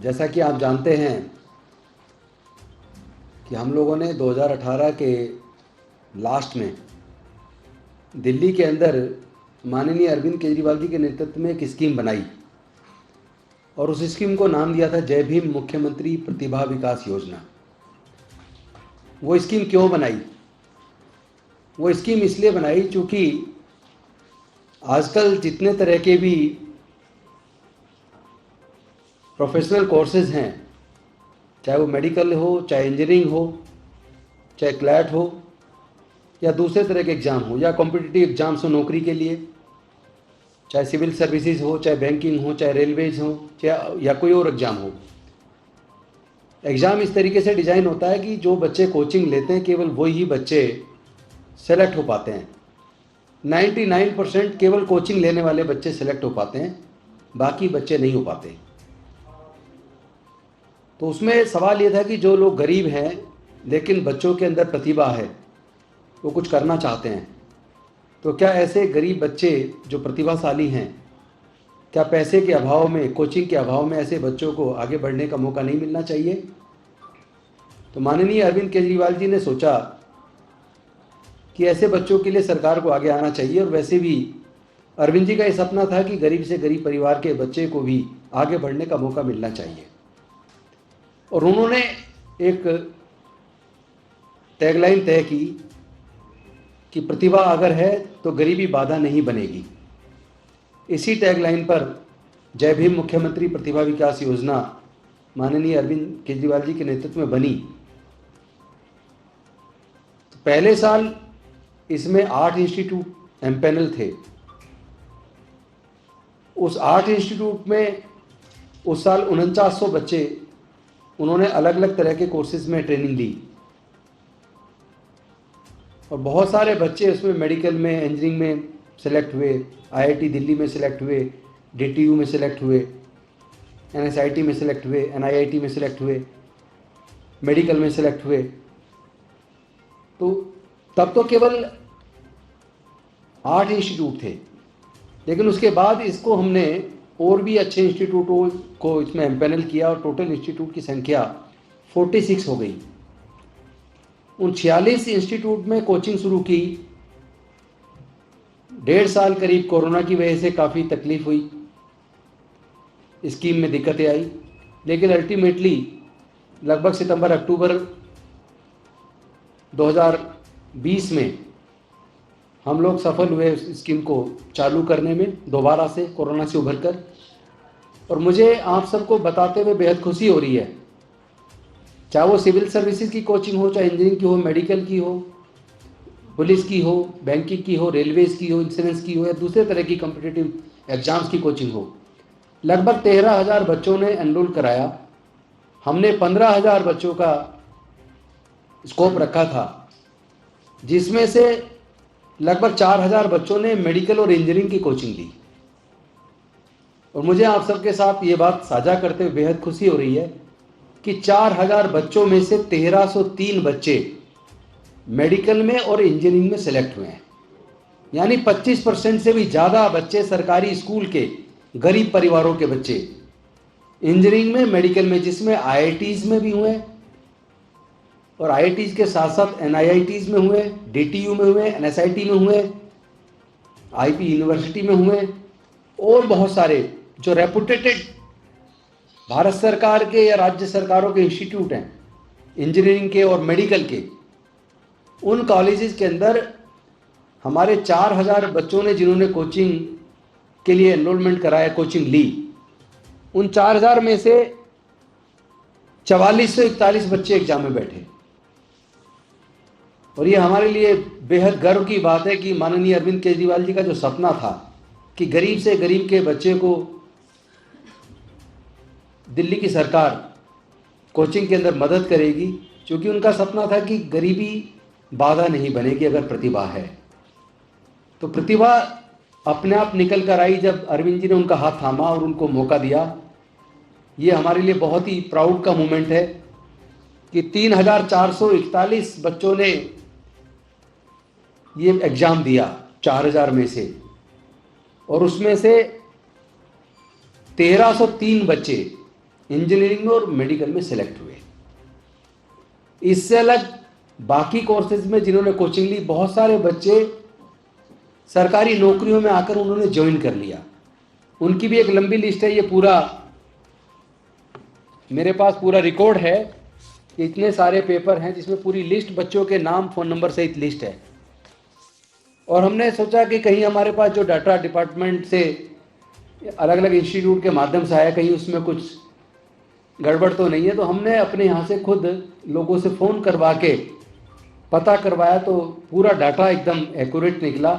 जैसा कि आप जानते हैं कि हम लोगों ने 2018 के लास्ट में दिल्ली के अंदर माननीय अरविंद केजरीवाल जी के नेतृत्व में एक स्कीम बनाई और उस स्कीम को नाम दिया था जय भीम मुख्यमंत्री प्रतिभा विकास योजना। वो स्कीम क्यों बनाई? वो स्कीम इसलिए बनाई क्योंकि आजकल जितने तरह के भी प्रोफेशनल कोर्सेज हैं, चाहे वो मेडिकल हो, चाहे इंजीनियरिंग हो, चाहे क्लैट हो या दूसरे तरह के एग्ज़ाम हो या कॉम्पिटिटिव एग्ज़ाम्स हो नौकरी के लिए, चाहे सिविल सर्विसेज हो, चाहे बैंकिंग हो, चाहे रेलवेज हो, चाहे या कोई और एग्ज़ाम हो। एग्ज़ाम इस तरीके से डिज़ाइन होता है कि जो बच्चे कोचिंग लेते हैं केवल वही बच्चे सेलेक्ट हो पाते हैं। 99% केवल कोचिंग लेने वाले बच्चे सेलेक्ट हो पाते हैं, बाकी बच्चे नहीं हो पाते। तो उसमें सवाल ये था कि जो लोग गरीब हैं लेकिन बच्चों के अंदर प्रतिभा है, वो कुछ करना चाहते हैं, तो क्या ऐसे गरीब बच्चे जो प्रतिभाशाली हैं, क्या पैसे के अभाव में, कोचिंग के अभाव में ऐसे बच्चों को आगे बढ़ने का मौका नहीं मिलना चाहिए? तो माननीय अरविंद केजरीवाल जी ने सोचा कि ऐसे बच्चों के लिए सरकार को आगे आना चाहिए। और वैसे भी अरविंद जी का ये सपना था कि गरीब से गरीब परिवार के बच्चे को भी आगे बढ़ने का मौका मिलना चाहिए। और उन्होंने एक टैगलाइन तय की कि प्रतिभा अगर है तो गरीबी बाधा नहीं बनेगी। इसी टैगलाइन पर जय भीम मुख्यमंत्री प्रतिभा विकास योजना माननीय अरविंद केजरीवाल जी के नेतृत्व में बनी। तो पहले साल इसमें 8 इंस्टीट्यूट एम्पैनल थे। उस 8 इंस्टीट्यूट में उस साल 4900 बच्चे, उन्होंने अलग अलग तरह के कोर्सेज में ट्रेनिंग ली। और बहुत सारे बच्चे उसमें मेडिकल में, इंजीनियरिंग में सेलेक्ट हुए, आईआईटी दिल्ली में सेलेक्ट हुए, डीटीयू में सेलेक्ट हुए, एनएसआईटी में सेलेक्ट हुए, एनआईआईटी में सेलेक्ट हुए, मेडिकल में सेलेक्ट हुए। तो तब तो केवल 8 इंस्टीट्यूट थे, लेकिन उसके बाद इसको हमने और भी अच्छे इंस्टीट्यूटों को इसमें एम्पैनल किया और टोटल इंस्टीट्यूट की संख्या 46 हो गई। उन 46 इंस्टीट्यूट में कोचिंग शुरू की। 1.5 साल करीब कोरोना की वजह से काफ़ी तकलीफ हुई, स्कीम में दिक्कतें आई, लेकिन अल्टीमेटली लगभग सितंबर अक्टूबर 2020 में हम लोग सफल हुए उस स्कीम को चालू करने में दोबारा से कोरोना से उभर कर। और मुझे आप सबको बताते हुए बेहद खुशी हो रही है, चाहे वो सिविल सर्विसेज की कोचिंग हो, चाहे इंजीनियरिंग की हो, मेडिकल की हो, पुलिस की हो, बैंकिंग की हो, रेलवेज की हो, इंश्योरेंस की हो या दूसरे तरह की कॉम्पिटिटिव एग्जाम्स की कोचिंग हो, लगभग 13,000 बच्चों ने एनरोल कराया। हमने 15,000 बच्चों का स्कोप रखा था, जिसमें से लगभग 4,000 बच्चों ने मेडिकल और इंजीनियरिंग की कोचिंग ली। और मुझे आप सबके साथ ये बात साझा करते हुए बेहद खुशी हो रही है कि 4,000 बच्चों में से 1,303 बच्चे मेडिकल में और इंजीनियरिंग में सेलेक्ट हुए हैं। यानी 25% से भी ज़्यादा बच्चे सरकारी स्कूल के गरीब परिवारों के बच्चे इंजीनियरिंग में, मेडिकल में, जिसमें आईआईटीज़ में भी हुए और आईआईटीज़ के साथ साथ एनआईआईटीज़ में हुए, डीटीयू में हुए, एनएसआईटी में हुए, आईपी यूनिवर्सिटी में हुए और बहुत सारे जो रेपुटेटेड भारत सरकार के या राज्य सरकारों के इंस्टीट्यूट हैं इंजीनियरिंग के और मेडिकल के, उन कॉलेजेस के अंदर हमारे 4,000 बच्चों ने जिन्होंने कोचिंग के लिए एनरोलमेंट कराया, कोचिंग ली, उन 4,000 में से 4441 बच्चे एग्जाम में बैठे। और ये हमारे लिए बेहद गर्व की बात है कि माननीय अरविंद केजरीवाल जी का जो सपना था कि गरीब से गरीब के बच्चे को दिल्ली की सरकार कोचिंग के अंदर मदद करेगी, क्योंकि उनका सपना था कि गरीबी बाधा नहीं बनेगी अगर प्रतिभा है। तो प्रतिभा अपने आप निकल कर आई जब अरविंद जी ने उनका हाथ थामा और उनको मौका दिया। ये हमारे लिए बहुत ही प्राउड का मोमेंट है कि 3,441 बच्चों ने ये एग्ज़ाम दिया 4,000 में से, और उसमें से 1,303 बच्चे इंजीनियरिंग में और मेडिकल में सेलेक्ट हुए। इससे अलग बाकी कोर्सेज में जिन्होंने कोचिंग ली, बहुत सारे बच्चे सरकारी नौकरियों में आकर उन्होंने ज्वाइन कर लिया। उनकी भी एक लंबी लिस्ट है, ये पूरा मेरे पास पूरा रिकॉर्ड है कि इतने सारे पेपर हैं जिसमें पूरी लिस्ट, बच्चों के नाम, फ़ोन नंबर सहित लिस्ट है। और हमने सोचा कि कहीं हमारे पास जो डाटा डिपार्टमेंट से अलग अलग इंस्टीट्यूट के माध्यम से आया, कहीं उसमें कुछ गड़बड़ तो नहीं है। तो हमने अपने यहाँ से खुद लोगों से फ़ोन करवा के पता करवाया, तो पूरा डाटा एकदम एक्यूरेट निकला।